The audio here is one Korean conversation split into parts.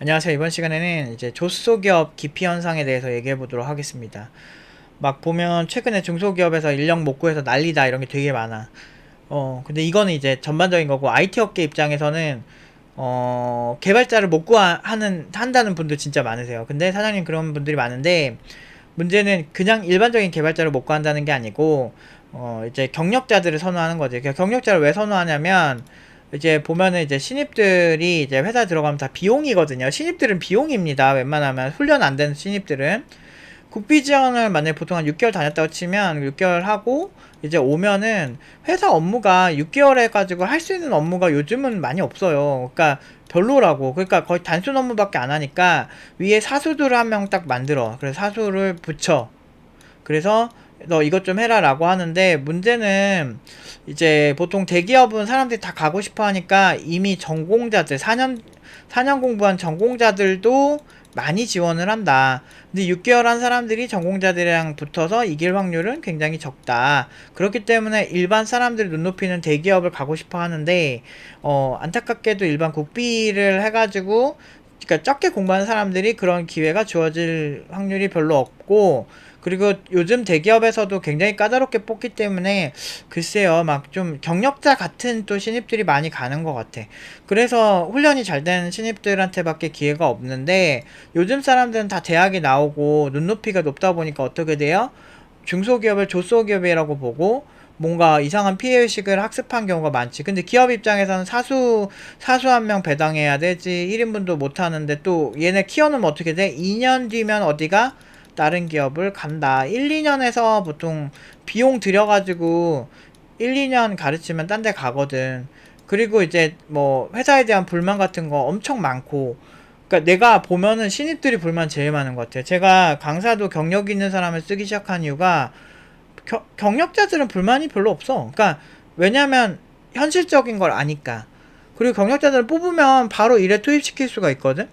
안녕하세요. 이번 시간에는 이제 조소기업 기피 현상에 대해서 얘기해 보도록 하겠습니다. 막 보면 최근에 중소기업에서 인력 못 구해서 난리다 이런 게 되게 많아. 근데 이거는 이제 전반적인 거고 IT 업계 입장에서는 개발자를 못 한다는 분들 진짜 많으세요. 근데 사장님 그런 분들이 많은데 문제는 그냥 일반적인 개발자를 못 구한다는 게 아니고 이제 경력자들을 선호하는 거지. 그러니까 경력자를 왜 선호하냐면 이제 보면은 이제 신입들이 이제 회사 들어가면 다 비용이거든요. 신입들은 비용입니다. 웬만하면 훈련 안 되는 신입들은 국비 지원을 만약에 보통 한 6개월 다녔다고 치면 6개월 하고 이제 오면은 회사 업무가 6개월 해가지고 할 수 있는 업무가 요즘은 많이 없어요. 그러니까 별로라고. 그러니까 거의 단순 업무밖에 안 하니까 위에 사수들을 한 명 딱 만들어. 그래서 사수를 붙여. 그래서 너 이것 좀 해라 라고 하는데 문제는 이제 보통 대기업은 사람들이 다 가고 싶어 하니까 이미 전공자들 4년 공부한 전공자들도 많이 지원을 한다. 근데 6개월 한 사람들이 전공자들이랑 붙어서 이길 확률은 굉장히 적다. 그렇기 때문에 일반 사람들이 눈높이는 대기업을 가고 싶어 하는데 안타깝게도 일반 국비를 해가지고 그러니까 적게 공부하는 사람들이 그런 기회가 주어질 확률이 별로 없고, 그리고 요즘 대기업에서도 굉장히 까다롭게 뽑기 때문에 글쎄요, 막 좀 경력자 같은 또 신입들이 많이 가는 것 같아. 그래서 훈련이 잘 된 신입들한테밖에 기회가 없는데, 요즘 사람들은 다 대학에 나오고 눈높이가 높다 보니까 어떻게 돼요? 중소기업을 조소기업이라고 보고 뭔가 이상한 피해의식을 학습한 경우가 많지. 근데 기업 입장에서는 사수 한 명 배당해야 되지. 1인분도 못 하는데 또 얘네 키워놓으면 어떻게 돼? 2년 뒤면 어디가? 다른 기업을 간다. 1, 2년에서 보통 비용 들여가지고 1, 2년 가르치면 딴 데 가거든. 그리고 이제 뭐 회사에 대한 불만 같은 거 엄청 많고, 그러니까 내가 보면은 신입들이 불만 제일 많은 것 같아요. 제가 강사도 경력 있는 사람을 쓰기 시작한 이유가 경력자들은 불만이 별로 없어. 그러니까 왜냐면 현실적인 걸 아니까. 그리고 경력자들을 뽑으면 바로 일에 투입시킬 수가 있거든.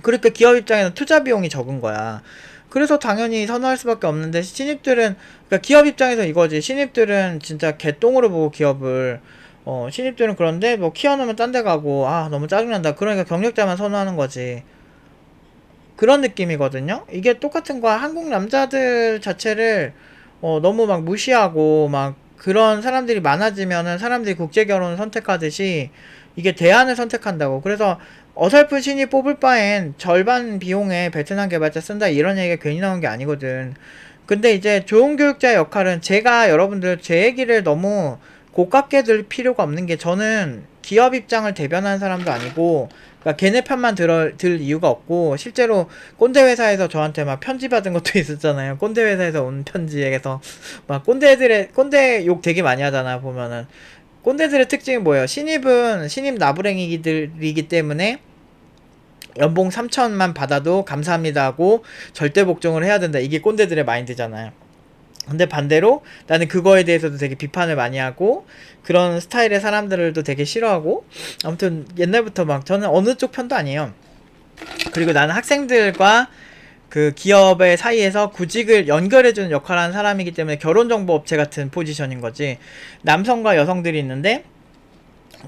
그러니까 기업 입장에는 투자 비용이 적은 거야. 그래서 당연히 선호할 수밖에 없는데 신입들은, 그러니까 기업 입장에서 이거지. 신입들은 진짜 개똥으로 보고 기업을, 신입들은 그런데 뭐 키워놓으면 딴 데 가고 아 너무 짜증난다. 그러니까 경력자만 선호하는 거지. 그런 느낌이거든요. 이게 똑같은 거야. 한국 남자들 자체를 너무 막 무시하고 막 그런 사람들이 많아지면은 사람들이 국제 결혼을 선택하듯이 이게 대안을 선택한다고. 그래서 어설픈 신입 뽑을 바엔 절반 비용에 베트남 개발자 쓴다 이런 얘기가 괜히 나온 게 아니거든. 근데 이제 좋은 교육자 역할은, 제가 여러분들 제 얘기를 너무 고깝게 들 필요가 없는 게, 저는 기업 입장을 대변하는 사람도 아니고 그러니까 걔네 편만 들 이유가 없고, 실제로 꼰대 회사에서 저한테 막 편지 받은 것도 있었잖아요. 꼰대 회사에서 온 편지에서 막 꼰대 욕 되게 많이 하잖아 보면은. 꼰대들의 특징이 뭐예요? 신입은 신입 나부랭이들이기 때문에 연봉 3천만 받아도 감사합니다 하고 절대 복종을 해야 된다. 이게 꼰대들의 마인드잖아요. 근데 반대로 나는 그거에 대해서도 되게 비판을 많이 하고 그런 스타일의 사람들도 되게 싫어하고, 아무튼 옛날부터 막 저는 어느 쪽 편도 아니에요. 그리고 나는 학생들과 그 기업의 사이에서 구직을 연결해주는 역할을 하는 사람이기 때문에 결혼정보업체 같은 포지션인 거지. 남성과 여성들이 있는데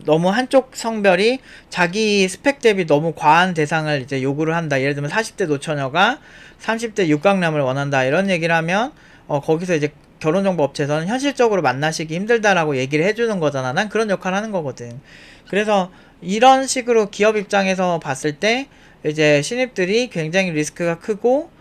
너무 한쪽 성별이 자기 스펙 대비 너무 과한 대상을 이제 요구를 한다. 예를 들면 40대 노처녀가 30대 육강남을 원한다 이런 얘기를 하면 거기서 이제 결혼정보업체에서는 현실적으로 만나시기 힘들다라고 얘기를 해주는 거잖아. 난 그런 역할을 하는 거거든. 그래서 이런 식으로 기업 입장에서 봤을 때 이제 신입들이 굉장히 리스크가 크고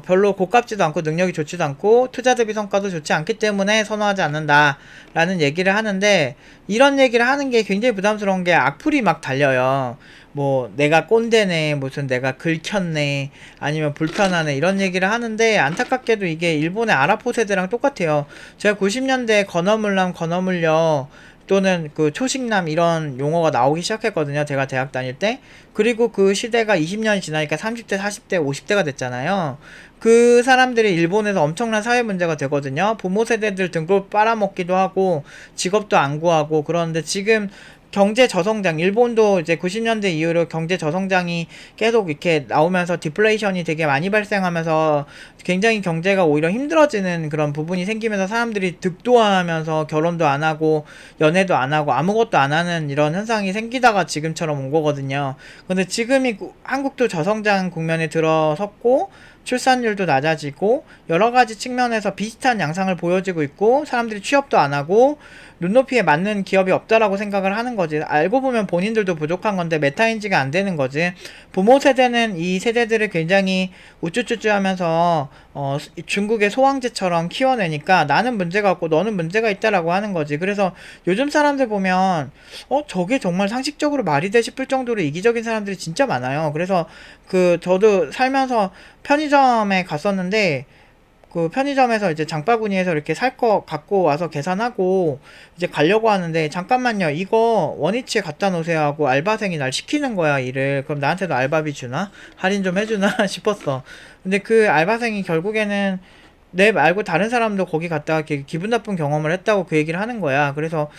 별로 고깝지도 않고 능력이 좋지도 않고 투자 대비 성과도 좋지 않기 때문에 선호하지 않는다 라는 얘기를 하는데, 이런 얘기를 하는 게 굉장히 부담스러운 게 악플이 막 달려요. 뭐 내가 꼰대네, 무슨 내가 긁혔네, 아니면 불편하네 이런 얘기를 하는데, 안타깝게도 이게 일본의 아랍포 세대랑 똑같아요. 제가 90년대 건어물남 건어물려 또는 그 초식남 이런 용어가 나오기 시작했거든요. 제가 대학 다닐 때. 그리고 그 시대가 20년이 지나니까 30대, 40대, 50대가 됐잖아요. 그 사람들이 일본에서 엄청난 사회 문제가 되거든요. 부모 세대들 등골 빨아먹기도 하고 직업도 안 구하고 그러는데, 지금 경제 저성장, 일본도 이제 90년대 이후로 경제 저성장이 계속 이렇게 나오면서 디플레이션이 되게 많이 발생하면서 굉장히 경제가 오히려 힘들어지는 그런 부분이 생기면서 사람들이 득도하면서 결혼도 안 하고 연애도 안 하고 아무것도 안 하는 이런 현상이 생기다가 지금처럼 온 거거든요. 근데 지금이 한국도 저성장 국면에 들어섰고 출산율도 낮아지고 여러 가지 측면에서 비슷한 양상을 보여지고 있고 사람들이 취업도 안 하고 눈높이에 맞는 기업이 없다라고 생각을 하는 거지. 알고 보면 본인들도 부족한 건데 메타인지가 안 되는 거지. 부모 세대는 이 세대들을 굉장히 우쭈쭈쭈 하면서 중국의 소황제처럼 키워내니까 나는 문제가 없고 너는 문제가 있다라고 하는 거지. 그래서 요즘 사람들 보면 저게 정말 상식적으로 말이 돼 싶을 정도로 이기적인 사람들이 진짜 많아요. 그래서 저도 살면서 편의점에 갔었는데 그 편의점에서 이제 장바구니에서 이렇게 살 거 갖고 와서 계산하고 이제 가려고 하는데 잠깐만요 이거 원위치에 갖다 놓으세요 하고 알바생이 날 시키는 거야 일을. 그럼 나한테도 알바비 주나? 할인 좀 해주나 싶었어. 근데 그 알바생이 결국에는 내 말고 다른 사람도 거기 갔다가 기분 나쁜 경험을 했다고 그 얘기를 하는 거야. 그래서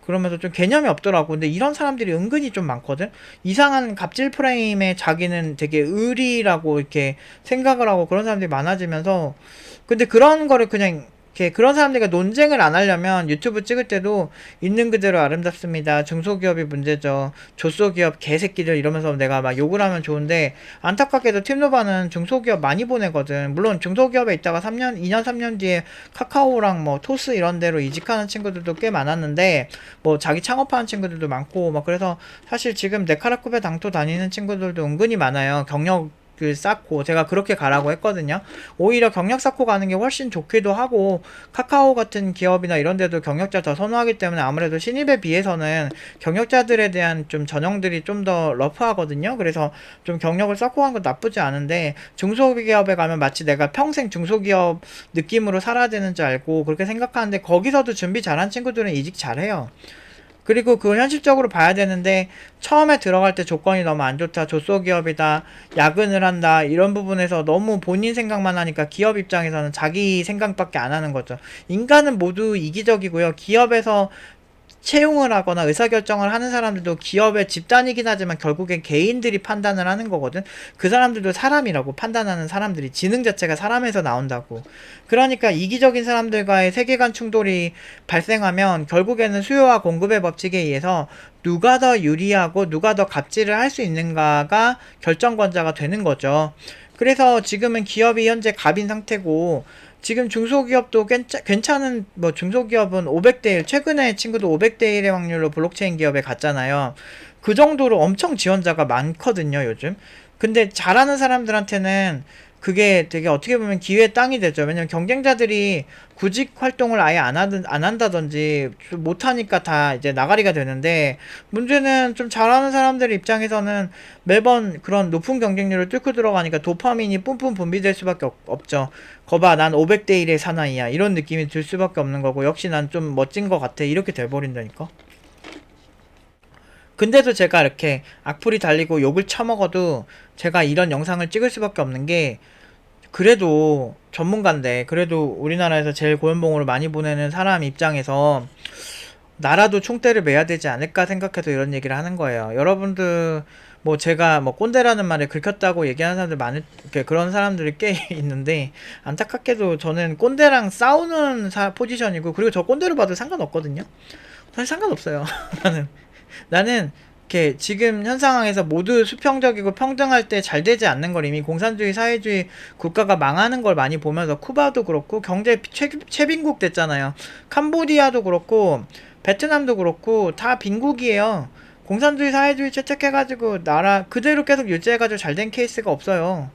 그러면서 좀 개념이 없더라고. 근데 이런 사람들이 은근히 좀 많거든. 이상한 갑질 프레임에 자기는 되게 의리라고 이렇게 생각을 하고 그런 사람들이 많아지면서 근데 그런 거를 그냥 이렇게 그런 사람들과 논쟁을 안 하려면 유튜브 찍을 때도 있는 그대로 아름답습니다. 중소기업이 문제죠. 조소기업 개새끼들 이러면서 내가 막 욕을 하면 좋은데 안타깝게도 팀노바는 중소기업 많이 보내거든. 물론 중소기업에 있다가 3년, 2년, 3년 뒤에 카카오랑 뭐 토스 이런 데로 이직하는 친구들도 꽤 많았는데 뭐 자기 창업하는 친구들도 많고 막 그래서 사실 지금 네카라쿠베 당토 다니는 친구들도 은근히 많아요. 경력 쌓고 제가 그렇게 가라고 했거든요. 오히려 경력 쌓고 가는 게 훨씬 좋기도 하고 카카오 같은 기업이나 이런 데도 경력자 더 선호하기 때문에 아무래도 신입에 비해서는 경력자들에 대한 좀 전형들이 좀 더 러프하거든요. 그래서 좀 경력을 쌓고 가는 건 나쁘지 않은데 중소기업에 가면 마치 내가 평생 중소기업 느낌으로 살아야 되는 줄 알고 그렇게 생각하는데 거기서도 준비 잘한 친구들은 이직 잘해요. 그리고 그걸 현실적으로 봐야 되는데 처음에 들어갈 때 조건이 너무 안 좋다, 조소기업이다, 야근을 한다 이런 부분에서 너무 본인 생각만 하니까 기업 입장에서는 자기 생각밖에 안 하는 거죠. 인간은 모두 이기적이고요. 기업에서 채용을 하거나 의사결정을 하는 사람들도 기업의 집단이긴 하지만 결국엔 개인들이 판단을 하는 거거든. 그 사람들도 사람이라고 판단하는 사람들이 지능 자체가 사람에서 나온다고. 그러니까 이기적인 사람들과의 세계관 충돌이 발생하면 결국에는 수요와 공급의 법칙에 의해서 누가 더 유리하고 누가 더 갑질을 할 수 있는가가 결정권자가 되는 거죠. 그래서 지금은 기업이 현재 갑인 상태고 지금 중소기업도 괜찮은 뭐 중소기업은 500대 1 최근에 친구도 500대 1의 확률로 블록체인 기업에 갔잖아요. 그 정도로 엄청 지원자가 많거든요 요즘. 근데 잘하는 사람들한테는 그게 되게 어떻게 보면 기회의 땅이 되죠. 왜냐면 경쟁자들이 구직 활동을 아예 안 한다든지 못하니까 다 이제 나가리가 되는데 문제는 좀 잘하는 사람들 입장에서는 매번 그런 높은 경쟁률을 뚫고 들어가니까 도파민이 뿜뿜 분비될 수밖에 없죠. 거봐 난 500대 1의 사나이야 이런 느낌이 들 수밖에 없는 거고 역시 난 좀 멋진 것 같아 이렇게 돼버린다니까. 근데도 제가 이렇게 악플이 달리고 욕을 처먹어도 제가 이런 영상을 찍을 수밖에 없는 게 그래도 전문가인데 그래도 우리나라에서 제일 고연봉으로 많이 보내는 사람 입장에서 나라도 총대를 매야 되지 않을까 생각해서 이런 얘기를 하는 거예요. 여러분들 뭐 제가 뭐 꼰대라는 말에 긁혔다고 얘기하는 사람들 많은 그런 사람들이 꽤 있는데 안타깝게도 저는 꼰대랑 싸우는 포지션이고 그리고 저 꼰대로 봐도 상관없거든요. 사실 상관없어요. 나는 이렇게 지금 현 상황에서 모두 수평적이고 평등할 때 잘 되지 않는 걸 이미 공산주의 사회주의 국가가 망하는 걸 많이 보면서 쿠바도 그렇고 경제 최빈국 됐잖아요. 캄보디아도 그렇고 베트남도 그렇고 다 빈국이에요. 공산주의 사회주의 채택해가지고 나라 그대로 계속 유지해가지고 잘 된 케이스가 없어요.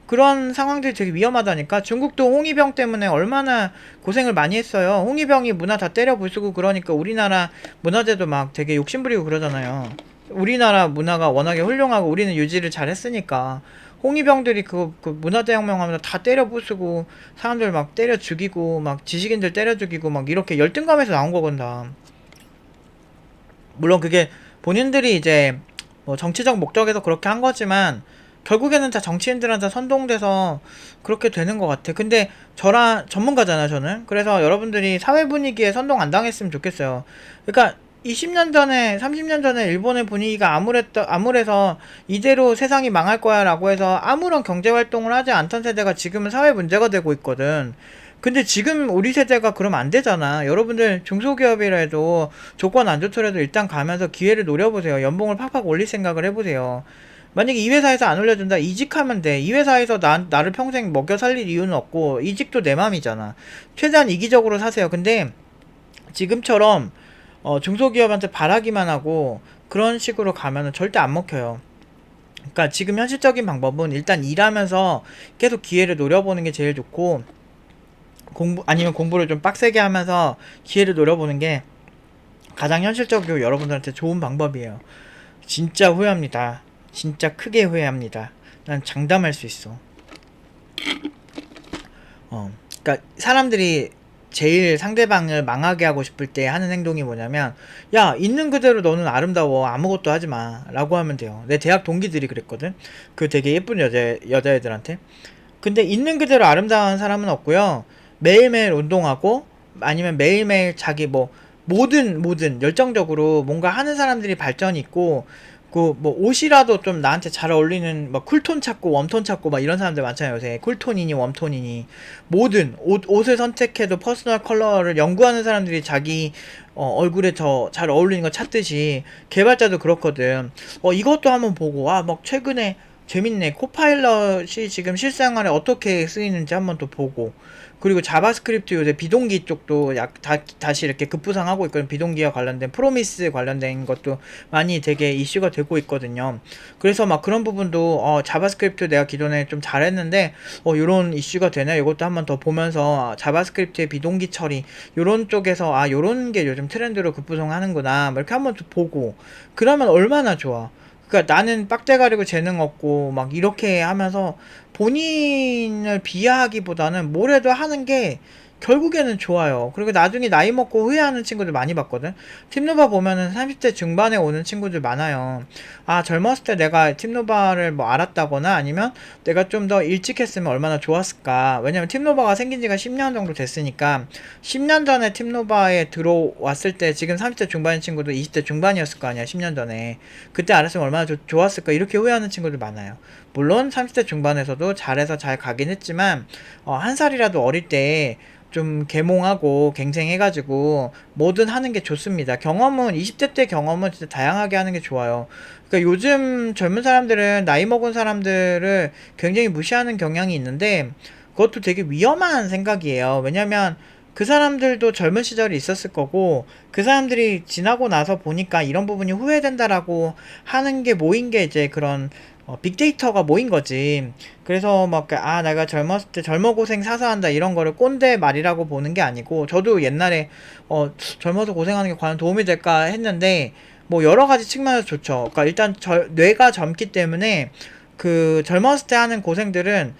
그런 상황들이 되게 위험하다니까. 중국도 홍위병 때문에 얼마나 고생을 많이 했어요. 홍위병이 문화 다 때려 부수고 그러니까 우리나라 문화재도 막 되게 욕심부리고 그러잖아요. 우리나라 문화가 워낙에 훌륭하고 우리는 유지를 잘 했으니까 홍위병들이 그 문화대혁명 하면서 다 때려 부수고 사람들 막 때려 죽이고 막 지식인들 때려 죽이고 막 이렇게 열등감에서 나온 거건 다. 물론 그게 본인들이 이제 뭐 정치적 목적에서 그렇게 한 거지만 결국에는 다 정치인들한테 선동돼서 그렇게 되는 것 같아. 근데 저랑 전문가잖아 저는. 그래서 여러분들이 사회 분위기에 선동 안 당했으면 좋겠어요. 그러니까 20년 전에, 30년 전에 일본의 분위기가 암울해서 이대로 세상이 망할 거야 라고 해서 아무런 경제 활동을 하지 않던 세대가 지금은 사회 문제가 되고 있거든. 근데 지금 우리 세대가 그러면 안 되잖아. 여러분들 중소기업이라 해도 조건 안 좋더라도 일단 가면서 기회를 노려보세요. 연봉을 팍팍 올릴 생각을 해보세요. 만약에 이 회사에서 안 올려준다, 이직하면 돼. 이 회사에서 나를 평생 먹여 살릴 이유는 없고, 이직도 내 맘이잖아. 최대한 이기적으로 사세요. 근데 지금처럼 중소기업한테 바라기만 하고 그런 식으로 가면은 절대 안 먹혀요. 그러니까 지금 현실적인 방법은 일단 일하면서 계속 기회를 노려보는 게 제일 좋고, 아니면 공부를 좀 빡세게 하면서 기회를 노려보는 게 가장 현실적이고 여러분들한테 좋은 방법이에요. 진짜 후회합니다. 진짜 크게 후회합니다. 난 장담할 수 있어. 그러니까 사람들이 제일 상대방을 망하게 하고 싶을 때 하는 행동이 뭐냐면, 야, 있는 그대로 너는 아름다워, 아무것도 하지 마 라고 하면 돼요. 내 대학 동기들이 그랬거든. 그 되게 예쁜 여자애들한테. 근데 있는 그대로 아름다운 사람은 없고요. 매일매일 운동하고, 아니면 매일매일 자기 뭐든 열정적으로 뭔가 하는 사람들이 발전이 있고, 그 뭐 옷이라도 좀 나한테 잘 어울리는 막 쿨톤 찾고 웜톤 찾고 막 이런 사람들 많잖아요. 요새 쿨톤이니 웜톤이니 뭐든 옷을 선택해도 퍼스널 컬러를 연구하는 사람들이 자기 얼굴에 더 잘 어울리는 거 찾듯이 개발자도 그렇거든. 이것도 한번 보고, 막 최근에 재밌네, 코파일럿이 지금 실생활에 어떻게 쓰이는지 한번 또 보고, 그리고 자바스크립트 요새 비동기 쪽도 다시 이렇게 급부상하고 있거든. 비동기와 관련된 프로미스 관련된 것도 많이 되게 이슈가 되고 있거든요. 그래서 막 그런 부분도 자바스크립트 내가 기존에 좀 잘했는데 요런 이슈가 되네. 이것도 한번 더 보면서 자바스크립트의 비동기 처리 요런 쪽에서 요런 게 요즘 트렌드로 급부상하는구나 뭐 이렇게 한번 또 보고, 그러면 얼마나 좋아. 그러니까 나는 빡대 가리고 재능 없고 막 이렇게 하면서 본인을 비하하기보다는 뭘 해도 하는 게 결국에는 좋아요. 그리고 나중에 나이 먹고 후회하는 친구들 많이 봤거든. 팀노바 보면은 30대 중반에 오는 친구들 많아요. 젊었을 때 내가 팀노바를 뭐 알았다거나 아니면 내가 좀 더 일찍 했으면 얼마나 좋았을까. 왜냐면 팀노바가 생긴 지가 10년 정도 됐으니까 10년 전에 팀노바에 들어왔을 때 지금 30대 중반인 친구도 20대 중반이었을 거 아니야. 10년 전에. 그때 알았으면 얼마나 좋았을까. 이렇게 후회하는 친구들 많아요. 물론 30대 중반에서도 잘해서 잘 가긴 했지만 한 살이라도 어릴 때 좀 계몽하고 갱생해가지고 뭐든 하는 게 좋습니다. 경험은 20대 때 경험은 진짜 다양하게 하는 게 좋아요. 그러니까 요즘 젊은 사람들은 나이 먹은 사람들을 굉장히 무시하는 경향이 있는데 그것도 되게 위험한 생각이에요. 왜냐면 그 사람들도 젊은 시절이 있었을 거고, 그 사람들이 지나고 나서 보니까 이런 부분이 후회된다라고 하는 게 모인 게 이제 그런 빅데이터가 모인 거지. 그래서 막 내가 젊었을 때 젊어 고생 사서 한다 이런 거를 꼰대 말이라고 보는 게 아니고, 저도 옛날에 젊어서 고생하는 게 과연 도움이 될까 했는데 뭐 여러 가지 측면에서 좋죠. 그러니까 일단 뇌가 젊기 때문에 그 젊었을 때 하는 고생들은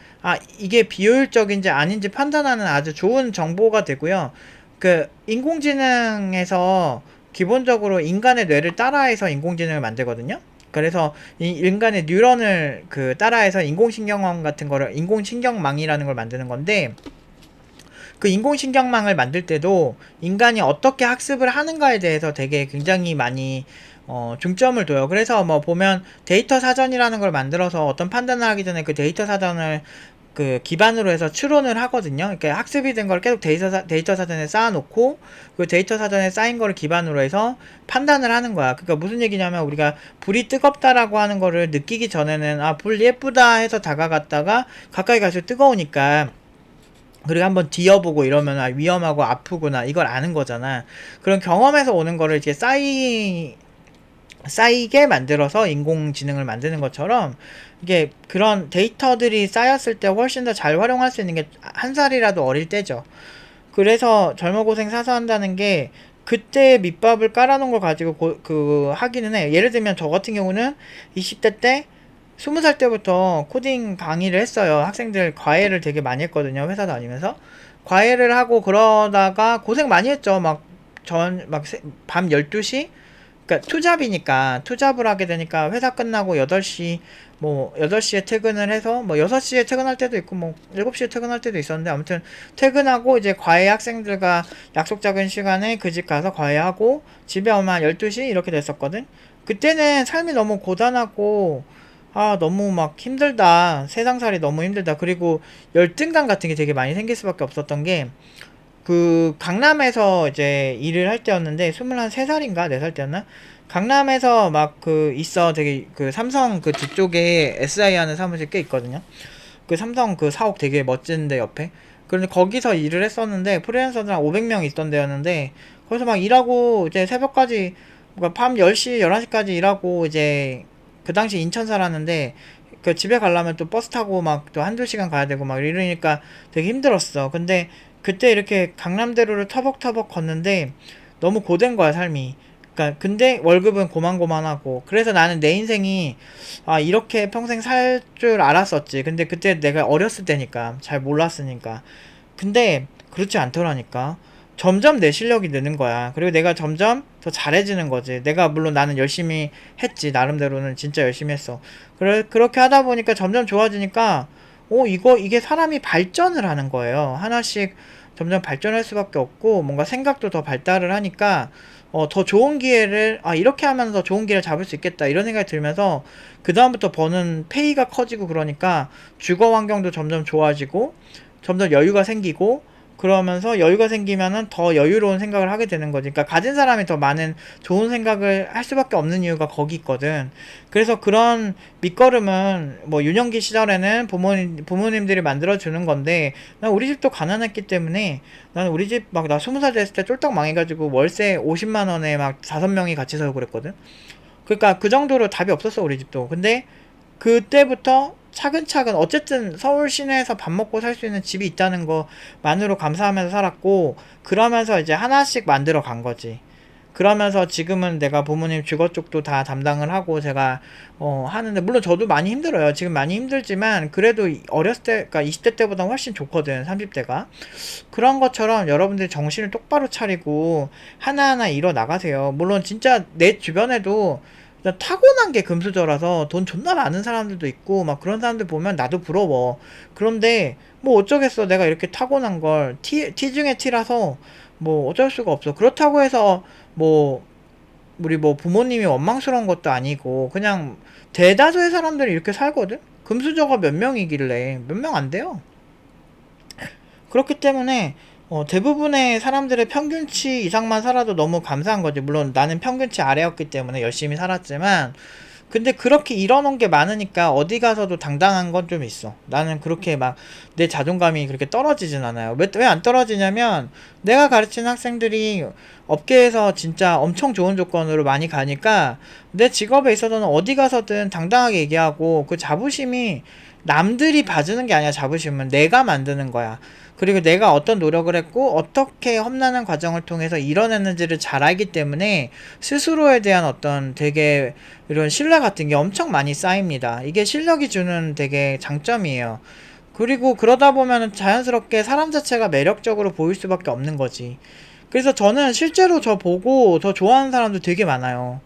이게 비효율적인지 아닌지 판단하는 아주 좋은 정보가 되고요. 그 인공지능에서 기본적으로 인간의 뇌를 따라해서 인공지능을 만들거든요. 그래서 이 인간의 뉴런을 그 따라해서 인공신경망 같은 거를, 인공신경망이라는 걸 만드는 건데, 그 인공신경망을 만들 때도 인간이 어떻게 학습을 하는가에 대해서 되게 굉장히 많이 중점을 둬요. 그래서 뭐 보면 데이터 사전이라는 걸 만들어서 어떤 판단을 하기 전에 그 데이터 사전을 그 기반으로 해서 추론을 하거든요. 그러니까 학습이 된 걸 계속 데이터 사전에 쌓아놓고 그 데이터 사전에 쌓인 거를 기반으로 해서 판단을 하는 거야. 그러니까 무슨 얘기냐면, 우리가 불이 뜨겁다라고 하는 거를 느끼기 전에는 불 예쁘다 해서 다가갔다가 가까이 갈수록 뜨거우니까, 그리고 한번 뒤어보고 이러면 위험하고 아프구나 이걸 아는 거잖아. 그런 경험에서 오는 거를 이제 쌓이게 만들어서 인공지능을 만드는 것처럼, 이게 그런 데이터들이 쌓였을 때 훨씬 더 잘 활용할 수 있는 게 한 살이라도 어릴 때죠. 그래서 젊어 고생 사서 한다는 게 그때 밑밥을 깔아놓은 걸 가지고 하기는 해. 예를 들면 저 같은 경우는 20대 때 20살 때부터 코딩 강의를 했어요. 학생들 과외를 되게 많이 했거든요. 회사 다니면서. 과외를 하고 그러다가 고생 많이 했죠. 밤 12시? 그러니까 투잡을 하게 되니까 회사 끝나고 8시 뭐 8시에 퇴근을 해서 뭐 6시에 퇴근할 때도 있고 뭐 7시에 퇴근할 때도 있었는데, 아무튼 퇴근하고 이제 과외 학생들과 약속 잡은 시간에 그 집 가서 과외하고 집에 오면 한 12시 이렇게 됐었거든. 그때는 삶이 너무 고단하고 너무 막 힘들다. 세상살이 너무 힘들다. 그리고 열등감 같은 게 되게 많이 생길 수밖에 없었던 게, 그 강남에서 이제 일을 할 때였는데 23살인가 4살 때였나? 강남에서 막 그 있어, 되게 그 삼성 그 뒤쪽에 SI 하는 사무실 꽤 있거든요. 그 삼성 그 사옥 되게 멋진데 옆에. 그런데 거기서 일을 했었는데 프리랜서들 한 500명 있던 데였는데, 거기서 막 일하고 이제 새벽까지, 그러니까 밤 10시 11시까지 일하고, 이제 그 당시 인천 살았는데 그 집에 가려면 또 버스 타고 막 또 한두 시간 가야 되고 막 이러니까 되게 힘들었어. 근데 그때 이렇게 강남대로를 터벅터벅 걷는데 너무 고된 거야, 삶이. 그러니까 근데 월급은 고만고만하고. 그래서 나는 내 인생이 이렇게 평생 살 줄 알았었지. 근데 그때 내가 어렸을 때니까 잘 몰랐으니까. 근데 그렇지 않더라니까. 점점 내 실력이 느는 거야. 그리고 내가 점점 더 잘해지는 거지. 내가 물론 나는 열심히 했지. 나름대로는 진짜 열심히 했어. 그렇게 하다 보니까 점점 좋아지니까 이게 사람이 발전을 하는 거예요. 하나씩 점점 발전할 수밖에 없고, 뭔가 생각도 더 발달을 하니까 더 좋은 기회를, 이렇게 하면 더 좋은 기회를 잡을 수 있겠다, 이런 생각이 들면서 그다음부터 버는 페이가 커지고, 그러니까 주거 환경도 점점 좋아지고 점점 여유가 생기고, 그러면서 여유가 생기면은 더 여유로운 생각을 하게 되는 거지. 그러니까 가진 사람이 더 많은 좋은 생각을 할 수밖에 없는 이유가 거기 있거든. 그래서 그런 밑거름은 뭐 유년기 시절에는 부모님들이 만들어 주는 건데, 난 우리 집도 가난했기 때문에, 나는 우리 집 막 나 20살 됐을 때 쫄딱 망해가지고 월세 50만 원에 막 5명이 같이 살고 그랬거든. 그러니까 그 정도로 답이 없었어, 우리 집도. 근데 그때부터 차근차근, 어쨌든 서울 시내에서 밥 먹고 살 수 있는 집이 있다는 거만으로 감사하면서 살았고, 그러면서 이제 하나씩 만들어 간 거지. 그러면서 지금은 내가 부모님 주거 쪽도 다 담당을 하고 제가 하는데, 물론 저도 많이 힘들어요. 지금 많이 힘들지만 그래도 어렸을 때, 그러니까 20대 때보다 훨씬 좋거든, 30대가. 그런 것처럼 여러분들 정신을 똑바로 차리고 하나하나 일어 나가세요. 물론 진짜 내 주변에도 타고난 게 금수저라서 돈 존나 많은 사람들도 있고 막 그런 사람들 보면 나도 부러워. 그런데 뭐 어쩌겠어. 내가 이렇게 타고난 걸 티 중에 티라서 뭐 어쩔 수가 없어. 그렇다고 해서 뭐 우리 뭐 부모님이 원망스러운 것도 아니고, 그냥 대다수의 사람들이 이렇게 살거든. 금수저가 몇 명이길래, 몇 명 안 돼요. 그렇기 때문에 대부분의 사람들의 평균치 이상만 살아도 너무 감사한 거지. 물론 나는 평균치 아래였기 때문에 열심히 살았지만, 근데 그렇게 일어놓은 게 많으니까 어디 가서도 당당한 건 좀 있어. 나는 그렇게 막 내 자존감이 그렇게 떨어지진 않아요. 왜 안 떨어지냐면, 내가 가르치는 학생들이 업계에서 진짜 엄청 좋은 조건으로 많이 가니까 내 직업에 있어서는 어디 가서든 당당하게 얘기하고, 그 자부심이 남들이 봐주는 게 아니라 자부심은 내가 만드는 거야. 그리고 내가 어떤 노력을 했고 어떻게 험난한 과정을 통해서 이뤄냈는지를 잘 알기 때문에 스스로에 대한 어떤 되게 이런 신뢰 같은 게 엄청 많이 쌓입니다. 이게 실력이 주는 되게 장점이에요. 그리고 그러다 보면은 자연스럽게 사람 자체가 매력적으로 보일 수밖에 없는 거지. 그래서 저는 실제로 저 보고 더 좋아하는 사람도 되게 많아요.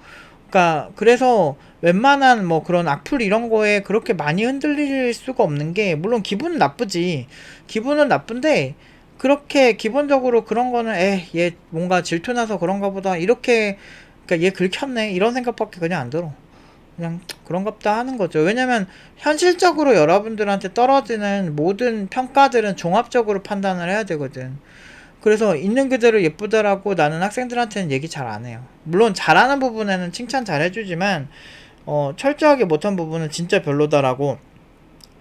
그러니까 그래서 웬만한 뭐 그런 악플 이런 거에 그렇게 많이 흔들릴 수가 없는 게, 물론 기분은 나쁘지. 기분은 나쁜데, 그렇게 기본적으로 그런 거는 얘 뭔가 질투나서 그런가 보다, 이렇게, 그러니까 얘 긁혔네, 이런 생각밖에 그냥 안 들어. 그냥 그런갑다 하는 거죠. 왜냐면 현실적으로 여러분들한테 떨어지는 모든 평가들은 종합적으로 판단을 해야 되거든. 그래서 있는 그대로 예쁘다라고 나는 학생들한테는 얘기 잘 안 해요. 물론 잘하는 부분에는 칭찬 잘 해주지만 철저하게 못한 부분은 진짜 별로다라고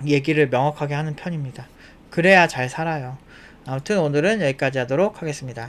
얘기를 명확하게 하는 편입니다. 그래야 잘 살아요. 아무튼 오늘은 여기까지 하도록 하겠습니다.